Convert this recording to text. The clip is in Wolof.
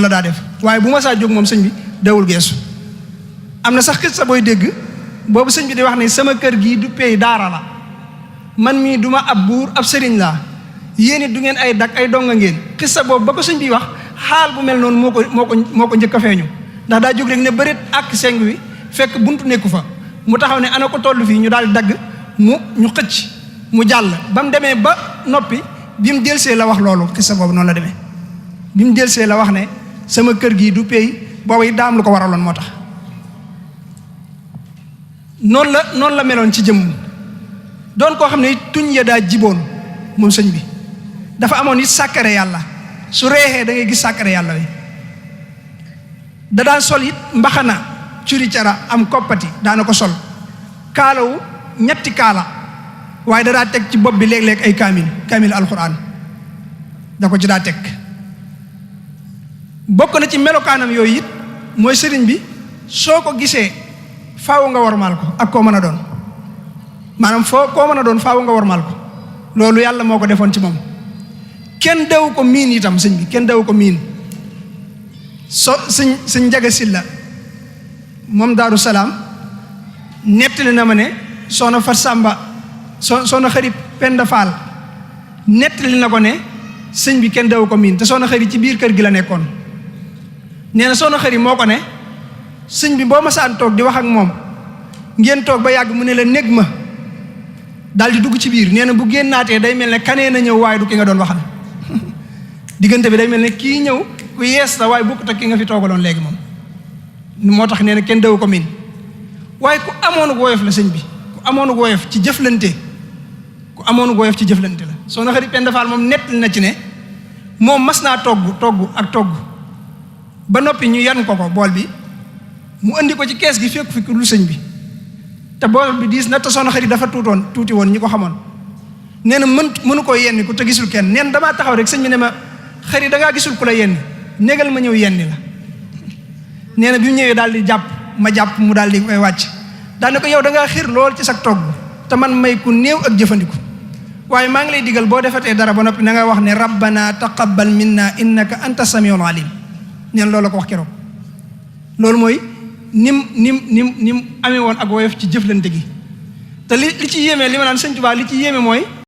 la daa def waaye bu ma saa jóg moom sëñ bi dawul geesu. am na sax xissa booy dégg boobu sëñ bi di wax ne sama kër gii du pay daara la man mii du ma ab buur ab sëriñ laa yéen it du ngeen ay dak ay donga ngeen. xissa boobu ba ko sëñ bi wax xaal bu mel noonu moo ko njëkk a feeñu ndax daa jóg rek ne bëreet ak seng wi fekk buntu nekku fa mu taxaw ne ana ko toll fii ñu daal di dagg ñu xëcc mu jàll ba mu demee ba noppi bi mu delsee la wax loolu xissa boobu noonu la demee bi mu delsee la wax ne sama kër gii du pay booba it daa am lu ko waraloon moo tax noonu la meloon ci jëmm doon koo xam ne tuñ ya daa jiboon moom sëñ bi dafa amoon it sàkkare yàlla su reexee da ngay gis sàkkare yàlla wi da daan sol it mbaxana curi cara am koppati daana ko sol kaalawu ñetti kaala waaye da daa teg ci bopp bi léeg-léeg ay kaamil alxuraan da ko ci daa teg bokk na ci melokaanam yooyu it mooy sëriñ bi soo ko gisee faaw nga warmaal ko ak koo mën a doon maanaam koo mën a doon faaw nga warmaal ko loolu yàlla moo ko defoon ci moom kenn daw ko miin itam sëñ bi kenn daw ko miin sëñ Njaga Silla moom Daaru Salaam nettali na ma ne soxna Fat Sàmba soxna Xari Penda Faal nettali na ko ne sëñ bi kenn daw ko miin te soxna Xari ci biir kër gi la nekkoon nee na soxna Xari moo ko ne sëñ bi boo masaan toog di wax ak moom ngeen toog ba yàgg mu ne la nég ma daal di dugg ci biir nee na bu génnaatee day mel ne kanee na ñëw waaye du ki nga doon waxal diggante bi day mel ne kii ñëw ku yees la waaye bokkut ak ki nga fi toogaloon léegi moom moo tax nee na kenn daw ko miin waaye ku amoon woyof la sëñ bi ku amoon woyof ci jëflante la soxna Xari Penda Faal moom nettali na ci ne moom mas naa togg ba noppi ñu yan ko bool bi mu andi ko ci kees gi fekk fi lu sëñ bi te bool bi diis na te soxna Xari dafa tuuti woon ñi ko xamoon nee na mënu koo yenni ku te gisul kenn neen damaa taxaw rek sëñ bi ne ma Xari dangaa gisul ku la yenni négal ma ñëw yenni la nee na bi mu ñëwee daal di ma jàpp mu daal di koy wàcc daal ne ko yow dangaa xiir lool ci sag togg te man may ku néew ak jëfandiku waaye maa ngi lay digal boo defatee dara ba noppi na nga wax ne rabbana taqabbal minna innaka anta samiul alim neen loolu la ko wax keroog loolu mooy nim amee woon ak woyof ci jëflante gi te li ci yéeme li ma naan sëñ Tuubaa li ci yéeme mooy